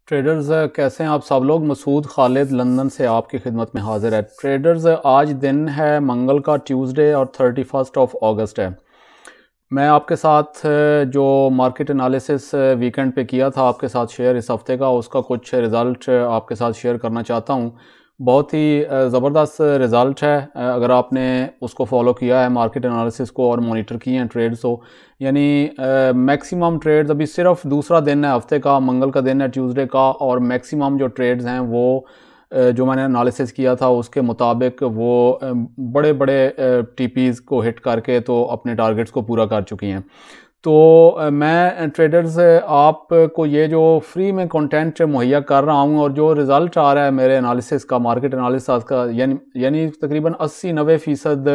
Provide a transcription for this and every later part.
Traders कैसे हैं आप सब लोग। मसूद खालिद लंदन से आपकी खिदमत में हाजिर है। ट्रेडर्स आज दिन है मंगल का, ट्यूसडे, और 31 अगस्त है। मैं आपके साथ जो मार्केट एनालिसिस वीकेंड पे किया था आपके साथ शेयर इस हफ्ते का, उसका कुछ रिज़ल्ट आपके साथ शेयर करना चाहता हूँ। बहुत ही ज़बरदस्त रिज़ल्ट है अगर आपने उसको फॉलो किया है, मार्केट एनालिसिस को, और मॉनिटर किए हैं ट्रेड्स को। यानी मैक्सिमम ट्रेड्स, अभी सिर्फ दूसरा दिन है हफ्ते का, मंगल का दिन है ट्यूसडे का, और मैक्सिमम जो ट्रेड्स हैं वो जो मैंने एनालिसिस किया था उसके मुताबिक वो बड़े बड़े टीपीज़ को हिट करके तो अपने टारगेट्स को पूरा कर चुकी हैं। तो मैं ट्रेडर्स आपको ये जो फ्री में कंटेंट मुहैया कर रहा हूँ और जो रिज़ल्ट आ रहा है मेरे एनालिसिस का, मार्केट एनालिसिस का, यानी तकरीबन 80-90%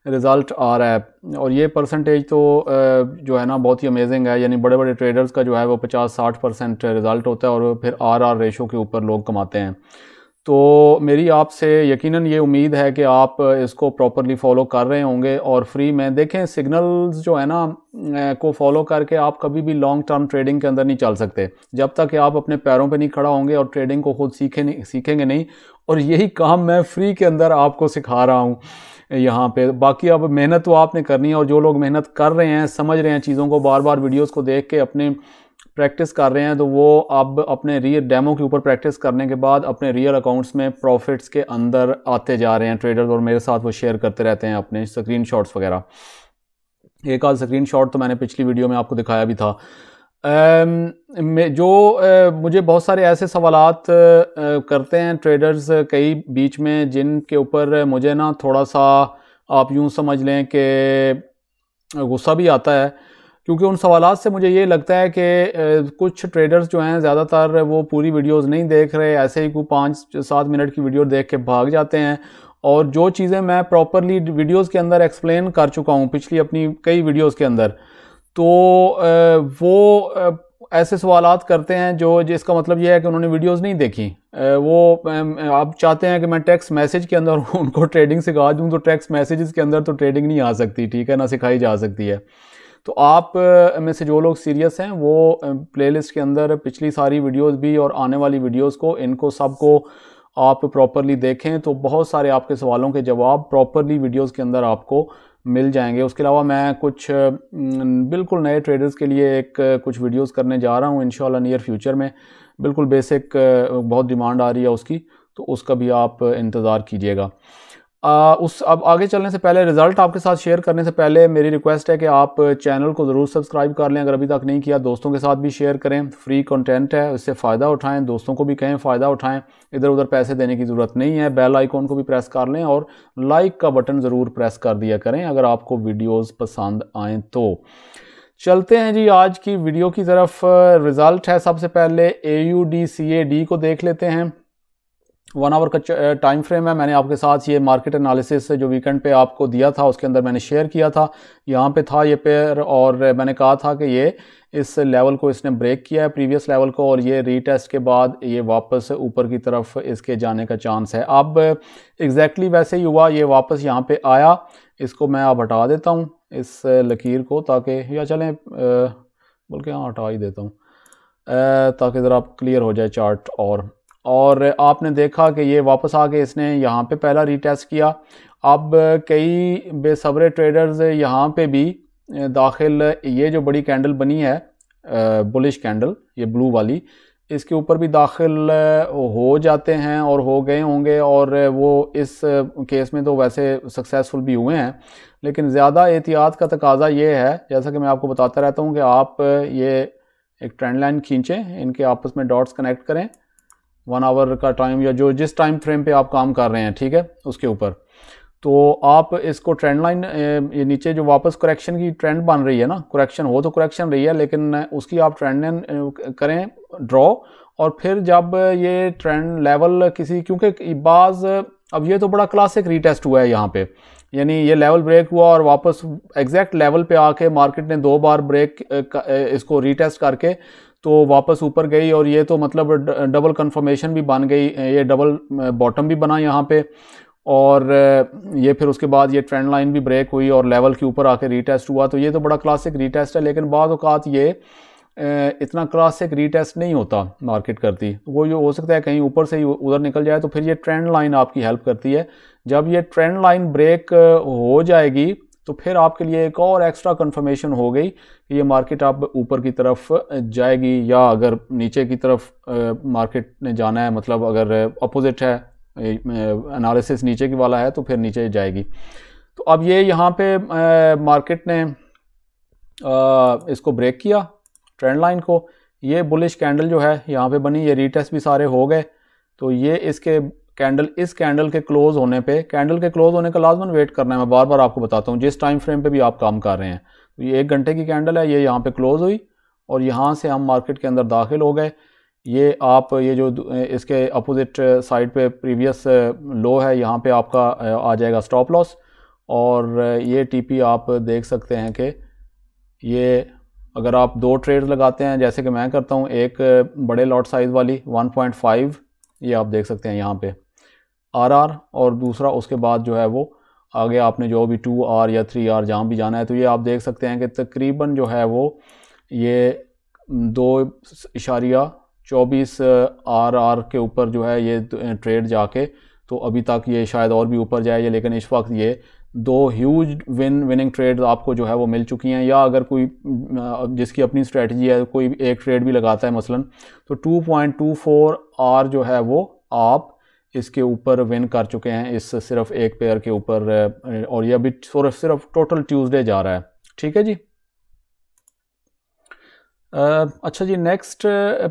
रिज़ल्ट आ रहा है। और ये परसेंटेज तो जो है ना बहुत ही अमेजिंग है। यानी बड़े बड़े ट्रेडर्स का जो है वो 50-60% रिज़ल्ट होता है और फिर आर रेशो के ऊपर लोग कमाते हैं। तो मेरी आपसे यकीनन ये उम्मीद है कि आप इसको प्रॉपरली फॉलो कर रहे होंगे और फ्री में देखें। सिग्नल्स जो है ना को फॉलो करके आप कभी भी लॉन्ग टर्म ट्रेडिंग के अंदर नहीं चल सकते जब तक कि आप अपने पैरों पे नहीं खड़ा होंगे और ट्रेडिंग को खुद सीखेंगे नहीं। और यही काम मैं फ्री के अंदर आपको सिखा रहा हूँ यहाँ पे। बाकी अब मेहनत तो आपने करनी है, और जो लोग मेहनत कर रहे हैं, समझ रहे हैं चीज़ों को, बार बार वीडियोज़ को देख के अपने प्रैक्टिस कर रहे हैं, तो वो अब अपने रियल डेमो के ऊपर प्रैक्टिस करने के बाद अपने रियल अकाउंट्स में प्रॉफिट्स के अंदर आते जा रहे हैं ट्रेडर्स, और मेरे साथ वो शेयर करते रहते हैं अपने स्क्रीनशॉट्स वगैरह। एक आध स्क्रीनशॉट तो मैंने पिछली वीडियो में आपको दिखाया भी था। मुझे बहुत सारे ऐसे सवालात करते हैं ट्रेडर्स कई बीच में, जिनके ऊपर मुझे ना थोड़ा सा आप यूँ समझ लें कि गुस्सा भी आता है, क्योंकि उन सवालात से मुझे ये लगता है कि कुछ ट्रेडर्स जो हैं ज़्यादातर वो पूरी वीडियोस नहीं देख रहे, ऐसे ही कोई 5-7 मिनट की वीडियो देख के भाग जाते हैं। और जो चीज़ें मैं प्रॉपरली वीडियोस के अंदर एक्सप्लेन कर चुका हूँ पिछली अपनी कई वीडियोस के अंदर, तो वो ऐसे सवालात करते हैं जिसका मतलब ये है कि उन्होंने वीडियोस नहीं देखी। वो आप चाहते हैं कि मैं टेक्स्ट मैसेज के अंदर उनको ट्रेडिंग सिखा दूँ, तो टेक्स्ट मैसेजेस के अंदर तो ट्रेडिंग नहीं आ सकती, ठीक है ना, सिखाई जा सकती है। तो आप में से जो लोग सीरियस हैं वो प्लेलिस्ट के अंदर पिछली सारी वीडियोस भी और आने वाली वीडियोस को, इनको सबको आप प्रॉपरली देखें, तो बहुत सारे आपके सवालों के जवाब प्रॉपरली वीडियोस के अंदर आपको मिल जाएंगे। उसके अलावा मैं कुछ बिल्कुल नए ट्रेडर्स के लिए कुछ वीडियोस करने जा रहा हूँ इंशाल्लाह नियर फ्यूचर में। बिल्कुल बेसिक, बहुत डिमांड आ रही है उसकी, तो उसका भी आप इंतज़ार कीजिएगा। अब आगे चलने से पहले, रिज़ल्ट आपके साथ शेयर करने से पहले मेरी रिक्वेस्ट है कि आप चैनल को ज़रूर सब्सक्राइब कर लें, अगर अभी तक नहीं किया। दोस्तों के साथ भी शेयर करें, फ्री कंटेंट है, इससे फ़ायदा उठाएं, दोस्तों को भी कहें फ़ायदा उठाएं, इधर उधर पैसे देने की ज़रूरत नहीं है। बेल आइकॉन को भी प्रेस कर लें और लाइक का बटन ज़रूर प्रेस कर दिया करें अगर आपको वीडियोज़ पसंद आएँ तो। चलते हैं जी आज की वीडियो की तरफ। रिज़ल्ट है सबसे पहले AUD-CAD को देख लेते हैं। 1 आवर का टाइम फ्रेम है। मैंने आपके साथ ये मार्केट एनालिसिस जो वीकेंड पे आपको दिया था उसके अंदर मैंने शेयर किया था। यहाँ पे था ये पेयर, और मैंने कहा था कि ये इस लेवल को इसने ब्रेक किया है, प्रीवियस लेवल को, और ये रीटेस्ट के बाद ये वापस ऊपर की तरफ इसके जाने का चांस है। अब एग्जैक्टली वैसे ही हुआ, ये वापस यहाँ पे आया। इसको मैं अब हटा देता हूँ इस लकीर को, ताकि, या चलें बल्कि हाँ हटा ही देता हूँ ताकि ज़रा क्लियर हो जाए चार्ट। और आपने देखा कि ये वापस आके इसने यहाँ पे पहला रीटेस्ट किया। अब कई बेसब्रे ट्रेडर्स यहाँ पे भी दाखिल, ये जो बड़ी कैंडल बनी है बुलिश कैंडल, ये ब्लू वाली, इसके ऊपर भी दाखिल हो जाते हैं और हो गए होंगे, और वो इस केस में तो वैसे सक्सेसफुल भी हुए हैं। लेकिन ज़्यादा एहतियात का तकाजा ये है, जैसा कि मैं आपको बताता रहता हूँ, कि आप ये एक ट्रेंड लाइन खींचें, इनके आपस में डॉट्स कनेक्ट करें 1 आवर का टाइम, या जिस टाइम फ्रेम पे आप काम कर रहे हैं, ठीक है, उसके ऊपर। तो आप इसको ट्रेंड लाइन, ये नीचे जो वापस करेक्शन की ट्रेंड बन रही है ना, करेक्शन हो तो करेक्शन रही है, लेकिन उसकी आप ट्रेंड लाइन करें ड्रॉ, और फिर जब ये ट्रेंड लेवल क्योंकि अब ये तो बड़ा क्लासिक रीटेस्ट हुआ है यहाँ पे, यानी ये लेवल ब्रेक हुआ और वापस एग्जैक्ट लेवल पे आके मार्केट ने 2 बार ब्रेक इसको रीटेस्ट करके तो वापस ऊपर गई, और ये तो मतलब डबल कंफर्मेशन भी बन गई, ये डबल बॉटम भी बना यहाँ पे, और ये फिर उसके बाद ये ट्रेंड लाइन भी ब्रेक हुई और लेवल के ऊपर आके रीटेस्ट हुआ। तो ये तो बड़ा क्लासिक रीटेस्ट है। लेकिन बाद औक़ात ये इतना क्लासिक रीटेस्ट नहीं होता मार्केट करती, वो जो हो सकता है कहीं ऊपर से ही उधर निकल जाए, तो फिर ये ट्रेंड लाइन आपकी हेल्प करती है। जब ये ट्रेंड लाइन ब्रेक हो जाएगी तो फिर आपके लिए एक और एक्स्ट्रा कंफर्मेशन हो गई कि ये मार्केट आप ऊपर की तरफ जाएगी, या अगर नीचे की तरफ मार्केट ने जाना है, मतलब अगर अपोजिट है, एनालिसिस नीचे की वाला है, तो फिर नीचे जाएगी। तो अब ये यहाँ पे मार्केट ने इसको ब्रेक किया ट्रेंड लाइन को, ये बुलिश कैंडल जो है यहाँ पे बनी, ये रीटेस्ट भी सारे हो गए। तो ये इसके कैंडल, इस कैंडल के क्लोज होने पे, कैंडल के क्लोज होने का लाजमन वेट करना है, मैं बार बार आपको बताता हूँ जिस टाइम फ्रेम पे भी आप काम कर रहे हैं। तो ये 1 घंटे की कैंडल है, ये यहाँ पे क्लोज हुई और यहाँ से हम मार्केट के अंदर दाखिल हो गए। ये आप ये जो इसके अपोजिट साइड पे प्रीवियस लो है, यहाँ पे आपका आ जाएगा स्टॉप लॉस, और ये टीपी आप देख सकते हैं कि ये अगर आप 2 ट्रेड लगाते हैं जैसे कि मैं करता हूँ, एक बड़े लॉट साइज वाली 1.5, ये आप देख सकते हैं यहाँ पे आर, और दूसरा उसके बाद जो है वो आगे आपने जो भी 2R या 3R जहाँ भी जाना है, तो ये आप देख सकते हैं कि तकरीबन जो है वो ये 2.24 RR के ऊपर जो है ये ट्रेड जाके, तो अभी तक ये शायद और भी ऊपर जाए, लेकिन इस वक्त ये 2 ह्यूज विनिंग ट्रेड आपको जो है वो मिल चुकी हैं। या अगर कोई जिसकी अपनी स्ट्रेटजी है, कोई एक ट्रेड भी लगाता है मसलन, तो 2.24 R जो है वो आप इसके ऊपर विन कर चुके हैं, इस सिर्फ एक पेयर के ऊपर, और ये अभी सिर्फ टोटल ट्यूसडे जा रहा है। ठीक है जी। अच्छा जी, नेक्स्ट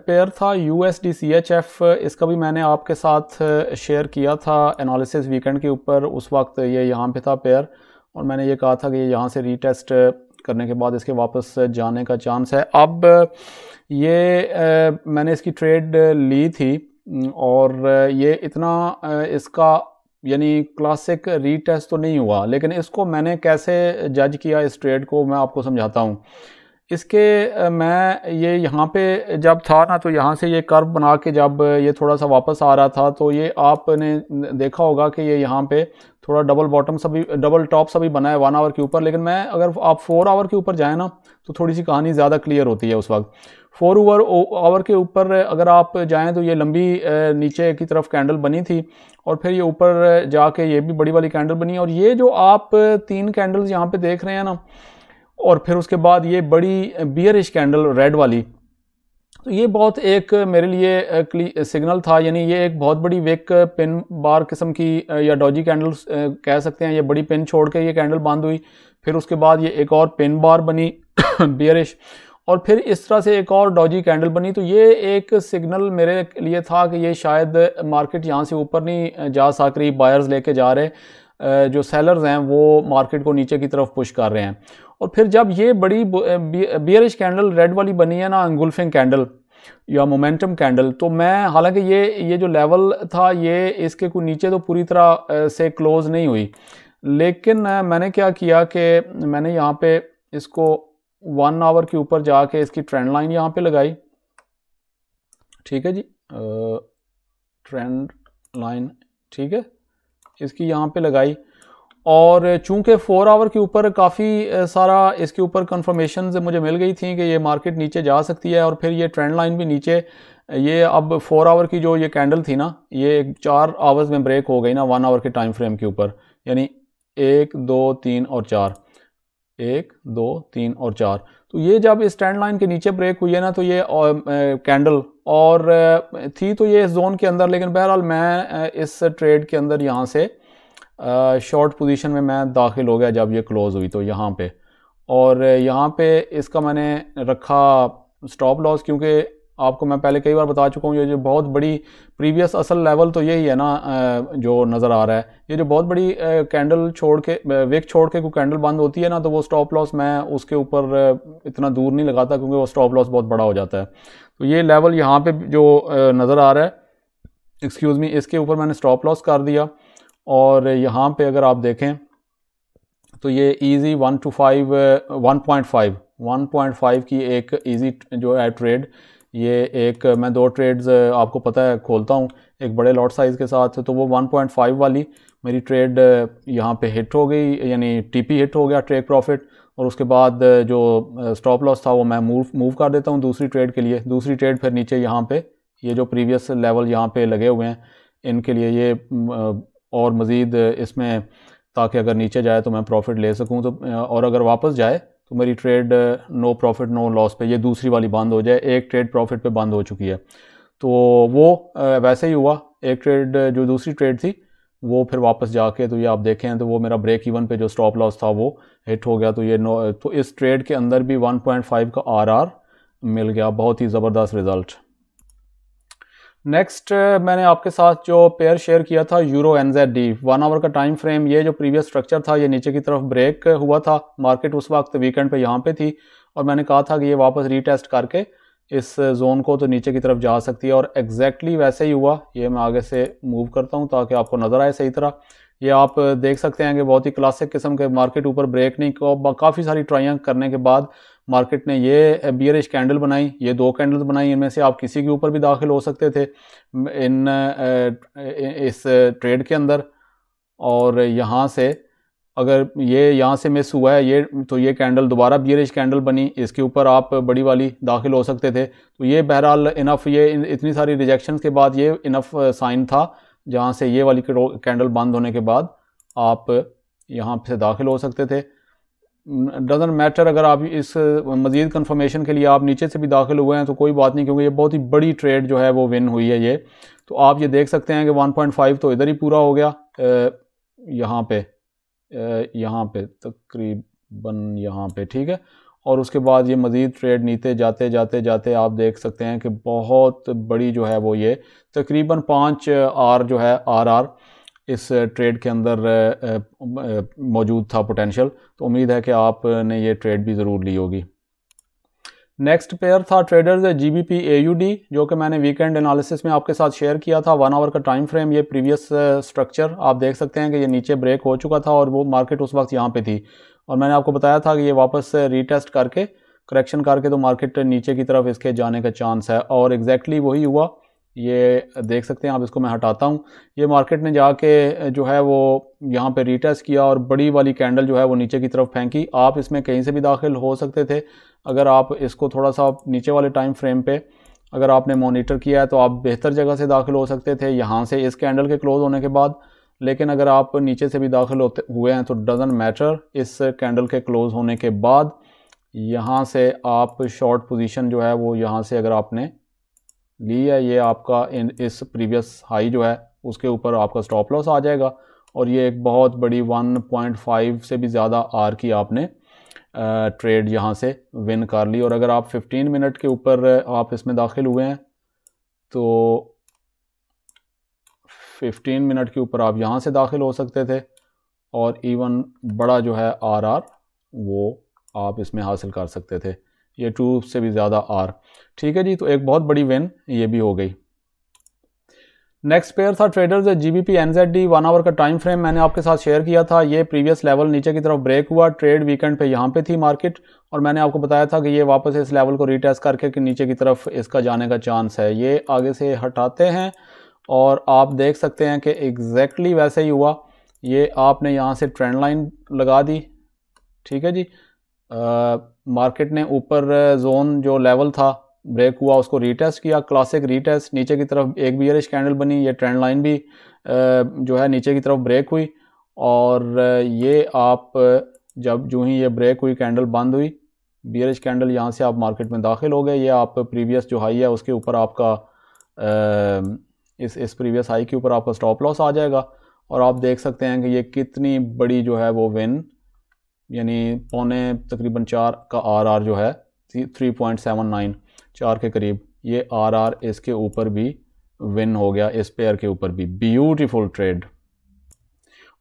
पेयर था USD-CHF। इसका भी मैंने आपके साथ शेयर किया था एनालिसिस वीकेंड के ऊपर, उस वक्त ये यहाँ पे था पेयर, और मैंने ये कहा था कि यहाँ से रीटेस्ट करने के बाद इसके वापस जाने का चांस है। अब ये मैंने इसकी ट्रेड ली थी, और ये इतना इसका यानी क्लासिक रीटेस्ट तो नहीं हुआ, लेकिन इसको मैंने कैसे जज किया इस ट्रेड को, मैं आपको समझाता हूँ। इसके मैं ये यहाँ पे जब था ना, तो यहाँ से ये कर्व बना के जब ये थोड़ा सा वापस आ रहा था, तो ये आपने देखा होगा कि ये यहाँ पे थोड़ा डबल बॉटम सा भी, डबल टॉप सा भी बना है 1 आवर के ऊपर। लेकिन मैं अगर आप 4 आवर के ऊपर जाए ना, तो थोड़ी सी कहानी ज़्यादा क्लियर होती है उस वक्त। 4 आवर के ऊपर अगर आप जाएँ तो ये लंबी नीचे की तरफ कैंडल बनी थी, और फिर ये ऊपर जाके ये भी बड़ी वाली कैंडल बनी, और ये जो आप 3 कैंडल्स यहाँ पे देख रहे हैं ना, और फिर उसके बाद ये बड़ी बियरिश कैंडल रेड वाली, तो ये बहुत एक मेरे लिए सिग्नल था। यानी ये एक बहुत बड़ी विक पिन बार किस्म की या डॉजी कैंडल कह सकते हैं। ये बड़ी पिन छोड़ के ये कैंडल बंद हुई, फिर उसके बाद ये एक और पिन बार बनी बियरिश, और फिर इस तरह से एक और डॉजी कैंडल बनी। तो ये एक सिग्नल मेरे लिए था कि ये शायद मार्केट यहाँ से ऊपर नहीं जा सक रही, बायर्स लेके जा रहे, जो सेलर्स हैं वो मार्केट को नीचे की तरफ पुश कर रहे हैं। और फिर जब ये बड़ी बियरिश कैंडल रेड वाली बनी है ना, एंगुल्फिंग कैंडल या मोमेंटम कैंडल, तो मैं हालांकि ये जो लेवल था ये इसके को नीचे तो पूरी तरह से क्लोज नहीं हुई, लेकिन मैंने क्या किया कि मैंने यहाँ पे इसको 1 आवर के ऊपर जाके इसकी ट्रेंड लाइन यहाँ पे लगाई। ठीक है जी, ट्रेंड लाइन, ठीक है, इसकी यहाँ पे लगाई, और चूंकि 4 आवर के ऊपर काफ़ी सारा इसके ऊपर कंफर्मेशन मुझे मिल गई थी कि ये मार्केट नीचे जा सकती है, और फिर ये ट्रेंड लाइन भी नीचे, ये अब 4 आवर की जो ये कैंडल थी ना, ये 4 आवर्स में ब्रेक हो गई ना 1 आवर के टाइम फ्रेम के ऊपर, यानी 1 2 3 और 4, 1 2 3 और 4। तो ये जब इस ट्रेंड लाइन के नीचे ब्रेक हुई है ना, तो ये कैंडल और थी तो ये इस जोन के अंदर, लेकिन बहरहाल मैं इस ट्रेड के अंदर यहाँ से शॉर्ट पोजीशन में मैं दाखिल हो गया जब ये क्लोज हुई तो यहाँ पे, और यहाँ पे इसका मैंने रखा स्टॉप लॉस, क्योंकि आपको मैं पहले कई बार बता चुका हूँ ये जो बहुत बड़ी प्रीवियस असल लेवल तो यही है ना जो नज़र आ रहा है, ये जो बहुत बड़ी कैंडल छोड़ के विक छोड़ के कोई कैंडल बंद होती है ना, तो वो स्टॉप लॉस मैं उसके ऊपर इतना दूर नहीं लगाता, क्योंकि वो स्टॉप लॉस बहुत बड़ा हो जाता है। तो ये लेवल यहाँ पे जो नज़र आ रहा है, एक्सक्यूज़ मी, इसके ऊपर मैंने स्टॉप लॉस कर दिया, और यहाँ पे अगर आप देखें तो ये इजी 1.5 की एक इजी जो है ट्रेड, ये एक मैं 2 ट्रेड्स आपको पता है खोलता हूँ एक बड़े लॉट साइज़ के साथ, तो वो 1.5 वाली मेरी ट्रेड यहाँ पे हिट हो गई, यानी टीपी हिट हो गया, टेक प्रॉफिट। और उसके बाद जो स्टॉप लॉस था वो मैं मूव कर देता हूँ दूसरी ट्रेड के लिए। दूसरी ट्रेड फिर नीचे यहाँ पे ये जो प्रीवियस लेवल यहाँ पे लगे हुए हैं इनके लिए ये और मज़ीद इसमें, ताकि अगर नीचे जाए तो मैं प्रॉफिट ले सकूँ, तो और अगर वापस जाए तो मेरी trade no profit no loss पे ये दूसरी वाली बंद हो जाए। एक ट्रेड प्रॉफिट पे बंद हो चुकी है, तो वो वैसे ही हुआ। एक ट्रेड जो दूसरी ट्रेड थी वो फिर वापस जाके, तो ये आप देखें तो वो मेरा ब्रेक इवन पे जो स्टॉप लॉस था वो हिट हो गया। तो ये तो इस ट्रेड के अंदर भी 1.5 का आरआर मिल गया, बहुत ही ज़बरदस्त रिज़ल्ट। नेक्स्ट मैंने आपके साथ जो पेयर शेयर किया था यूरो NZD 1 आवर का टाइम फ्रेम, ये जो प्रीवियस स्ट्रक्चर था ये नीचे की तरफ ब्रेक हुआ था। मार्केट उस वक्त वीकेंड पे यहाँ पे थी और मैंने कहा था कि ये वापस रीटेस्ट करके इस जोन को तो नीचे की तरफ जा सकती है, और एग्जैक्टली वैसे ही हुआ। ये मैं आगे से मूव करता हूँ ताकि आपको नज़र आए सही तरह। ये आप देख सकते हैं कि बहुत ही क्लासिक किस्म के मार्केट ऊपर ब्रेक नहीं, काफ़ी सारी ट्राइयां करने के बाद मार्केट ने ये बियरिश कैंडल बनाई, ये दो कैंडल्स बनाई। इनमें से आप किसी के ऊपर भी दाखिल हो सकते थे इस ट्रेड के अंदर, और यहाँ से अगर ये यहाँ से मिस हुआ है ये, तो ये कैंडल दोबारा बियरिश कैंडल बनी, इसके ऊपर आप बड़ी वाली दाखिल हो सकते थे। तो ये बहरहाल इनफ, ये इतनी सारी रिजेक्शंस के बाद ये इनफ साइन था जहाँ से ये वाली कैंडल बंद होने के बाद आप यहाँ से दाखिल हो सकते थे। डजंट मैटर अगर आप इस मज़ीद कंफर्मेशन के लिए आप नीचे से भी दाखिल हुए हैं तो कोई बात नहीं, क्योंकि ये बहुत ही बड़ी ट्रेड जो है वो विन हुई है ये। तो आप ये देख सकते हैं कि 1.5 तो इधर ही पूरा हो गया, यहाँ पे तकरीबन यहाँ पे, ठीक है। और उसके बाद ये मज़ीद ट्रेड नीचे जाते जाते जाते आप देख सकते हैं कि बहुत बड़ी जो है वो ये तकरीबन 5 आर जो है आरआर इस ट्रेड के अंदर मौजूद था पोटेंशियल। तो उम्मीद है कि आपने ये ट्रेड भी ज़रूर ली होगी। नेक्स्ट पेयर था ट्रेडर्स GBP AUD, जो कि मैंने वीकेंड एनालिसिस में आपके साथ शेयर किया था। 1 आवर का टाइम फ्रेम, ये प्रीवियस स्ट्रक्चर आप देख सकते हैं कि ये नीचे ब्रेक हो चुका था और वो मार्केट उस वक्त यहाँ पे थी, और मैंने आपको बताया था कि ये वापस रीटेस्ट करके करेक्शन करके तो मार्केट नीचे की तरफ इसके जाने का चांस है, और एग्जैक्टली वही हुआ। ये देख सकते हैं आप, इसको मैं हटाता हूँ। ये मार्केट ने जाके जो है वो यहाँ पे रीटेस्ट किया और बड़ी वाली कैंडल जो है वो नीचे की तरफ फेंकी। आप इसमें कहीं से भी दाखिल हो सकते थे। अगर आप इसको थोड़ा सा नीचे वाले टाइम फ्रेम पे अगर आपने मॉनिटर किया है तो आप बेहतर जगह से दाखिल हो सकते थे, यहाँ से इस कैंडल के क्लोज होने के बाद। लेकिन अगर आप नीचे से भी दाखिल हुए हैं तो डजंट मैटर, इस कैंडल के क्लोज होने के बाद यहाँ से आप शॉर्ट पोजीशन जो है वो यहाँ से अगर आपने ली है, ये आपका इस प्रीवियस हाई जो है उसके ऊपर आपका स्टॉप लॉस आ जाएगा, और ये एक बहुत बड़ी 1.5 से भी ज़्यादा आर की आपने ट्रेड यहाँ से विन कर ली। और अगर आप 15 मिनट के ऊपर आप इसमें दाखिल हुए हैं तो 15 मिनट के ऊपर आप यहाँ से दाखिल हो सकते थे, और इवन बड़ा जो है आरआर वो आप इसमें हासिल कर सकते थे, ये 2 से भी ज़्यादा आर। ठीक है जी, तो एक बहुत बड़ी विन ये भी हो गई। नेक्स्ट पेयर था ट्रेडर्स GBP NZD 1 आवर का टाइम फ्रेम, मैंने आपके साथ शेयर किया था। ये प्रीवियस लेवल नीचे की तरफ ब्रेक हुआ, ट्रेड वीकेंड पे यहाँ पे थी मार्केट, और मैंने आपको बताया था कि ये वापस इस लेवल को रीटेस्ट करके कि नीचे की तरफ इसका जाने का चांस है। ये आगे से हटाते हैं और आप देख सकते हैं कि एग्जैक्टली वैसे ही हुआ। ये आपने यहाँ से ट्रेंड लाइन लगा दी, ठीक है जी। मार्केट ने ऊपर जोन जो लेवल था ब्रेक हुआ उसको रीटेस्ट किया, क्लासिक रीटेस्ट, नीचे की तरफ एक बियरिश कैंडल बनी, ये ट्रेंड लाइन भी जो है नीचे की तरफ ब्रेक हुई, और ये आप जब जो ही ये ब्रेक हुई कैंडल बंद हुई बियरिश कैंडल, यहाँ से आप मार्केट में दाखिल हो गए। ये आप प्रीवियस जो हाई है उसके ऊपर आपका इस प्रीवियस हाई के ऊपर आपका स्टॉप लॉस आ जाएगा, और आप देख सकते हैं कि ये कितनी बड़ी जो है वो विन, यानी पौने तकरीबन 4 का आरआर जो है 3.79 4 के करीब, ये आरआर इसके ऊपर भी विन हो गया, इस पेयर के ऊपर भी। Beautiful trade.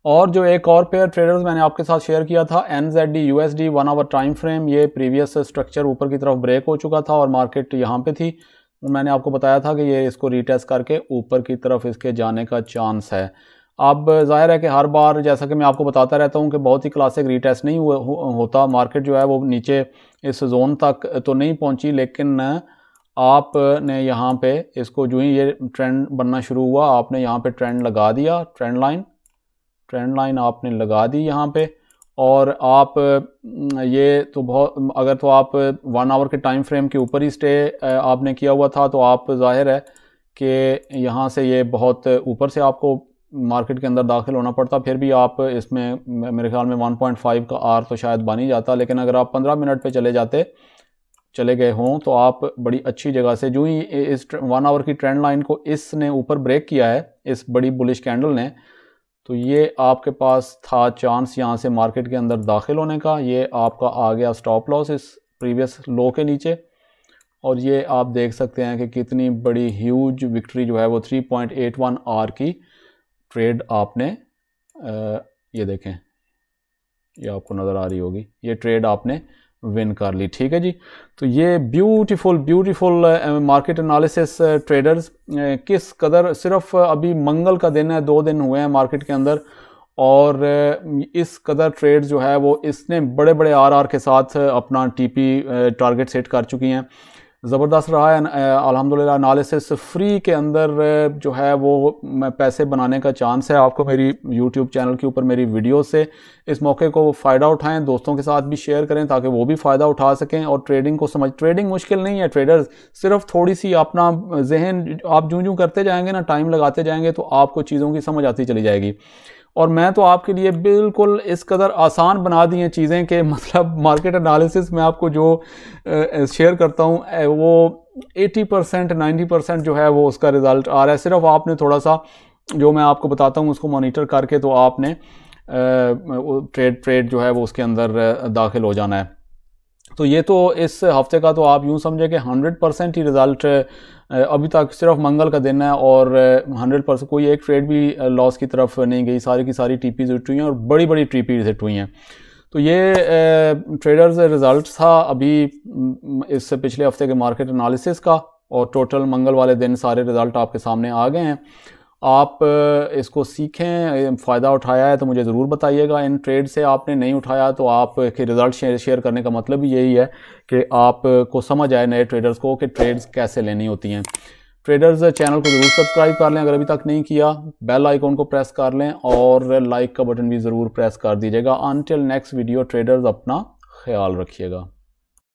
और जो एक और पेयर ट्रेडर्स मैंने आपके साथ शेयर किया था NZD USD 1 hour time frame, ये प्रीवियस स्ट्रक्चर ऊपर की तरफ ब्रेक हो चुका था और मार्केट यहाँ पे थी। मैंने आपको बताया था कि ये इसको रीटेस्ट करके ऊपर की तरफ इसके जाने का चांस है। अब जाहिर है कि हर बार जैसा कि मैं आपको बताता रहता हूँ कि बहुत ही क्लासिक रीटेस्ट नहीं होता, मार्केट जो है वो नीचे इस जोन तक तो नहीं पहुँची, लेकिन आपने यहाँ पे इसको जो ही ये ट्रेंड बनना शुरू हुआ आपने यहाँ पे ट्रेंड लगा दिया, ट्रेंड लाइन आपने लगा दी यहाँ पे, और आप ये तो बहुत, अगर तो आप 1 आवर के टाइम फ्रेम के ऊपर ही स्टे आपने किया हुआ था तो आप जाहिर है कि यहाँ से ये बहुत ऊपर से आपको मार्केट के अंदर दाखिल होना पड़ता, फिर भी आप इसमें मेरे ख्याल में 1.5 का आर तो शायद बन ही जाता। लेकिन अगर आप 15 मिनट पे चले गए हों तो आप बड़ी अच्छी जगह से, जो ही इस 1 आवर की ट्रेंड लाइन को इसने ऊपर ब्रेक किया है इस बड़ी बुलिश कैंडल ने, तो ये आपके पास था चांस यहाँ से मार्केट के अंदर दाखिल होने का। ये आपका आ गया स्टॉप लॉस इस प्रीवियस लो के नीचे, और ये आप देख सकते हैं कि कितनी बड़ी ह्यूज विक्ट्री जो है वो 3.81 आर की ट्रेड आपने ये देखें, ये आपको नज़र आ रही होगी, ये ट्रेड आपने विन कर ली। ठीक है जी, तो ये ब्यूटीफुल मार्केट एनालिसिस ट्रेडर्स किस कदर, सिर्फ अभी मंगल का दिन है, 2 दिन हुए हैं मार्केट के अंदर, और इस कदर ट्रेड जो है वो इसने बड़े बड़े आर के साथ अपना टीपी टारगेट सेट कर चुकी हैं। ज़बरदस्त रहा है अल्हम्दुलिल्लाह। एनालिसिस फ्री के अंदर जो है वो पैसे बनाने का चांस है आपको मेरी यूट्यूब चैनल के ऊपर मेरी वीडियो से। इस मौके को फ़ायदा उठाएं, दोस्तों के साथ भी शेयर करें ताकि वो भी फ़ायदा उठा सकें और ट्रेडिंग को ट्रेडिंग मुश्किल नहीं है ट्रेडर्स, सिर्फ थोड़ी सी अपना जहन आप जूं करते जाएंगे ना, टाइम लगाते जाएंगे तो आपको चीज़ों की समझ आती चली जाएगी। और मैं तो आपके लिए बिल्कुल इस कदर आसान बना दी हैं चीज़ें कि मतलब मार्केट एनालिसिस में आपको जो शेयर करता हूँ वो 80% 90% जो है वो उसका रिज़ल्ट आ रहा है। सिर्फ आपने थोड़ा सा जो मैं आपको बताता हूँ उसको मॉनिटर करके तो आपने ट्रेड जो है वो उसके अंदर दाखिल हो जाना है। तो ये तो इस हफ्ते का तो आप यूँ समझे कि 100% ही रिज़ल्ट अभी तक, सिर्फ मंगल का दिन है और 100% कोई एक ट्रेड भी लॉस की तरफ नहीं गई, सारी की सारी टीपीज हिट हुई हैं और बड़ी बड़ी टीपीज हिट हुई हैं। तो ये ट्रेडर्स रिज़ल्ट था अभी इस पिछले हफ्ते के मार्केट एनालिसिस का, और टोटल मंगल वाले दिन सारे रिज़ल्ट आपके सामने आ गए हैं। आप इसको सीखें, फ़ायदा उठाया है तो मुझे ज़रूर बताइएगा। इन ट्रेड से आपने नहीं उठाया तो आप के रिज़ल्ट शेयर करने का मतलब भी यही है कि आपको समझ आए नए ट्रेडर्स को कि ट्रेड्स कैसे लेनी होती हैं। ट्रेडर्स चैनल को ज़रूर सब्सक्राइब कर लें अगर अभी तक नहीं किया, बेल आइकॉन को प्रेस कर लें और लाइक का बटन भी ज़रूर प्रेस कर दीजिएगा। अनटिल नेक्स्ट वीडियो ट्रेडर्स, अपना ख्याल रखिएगा।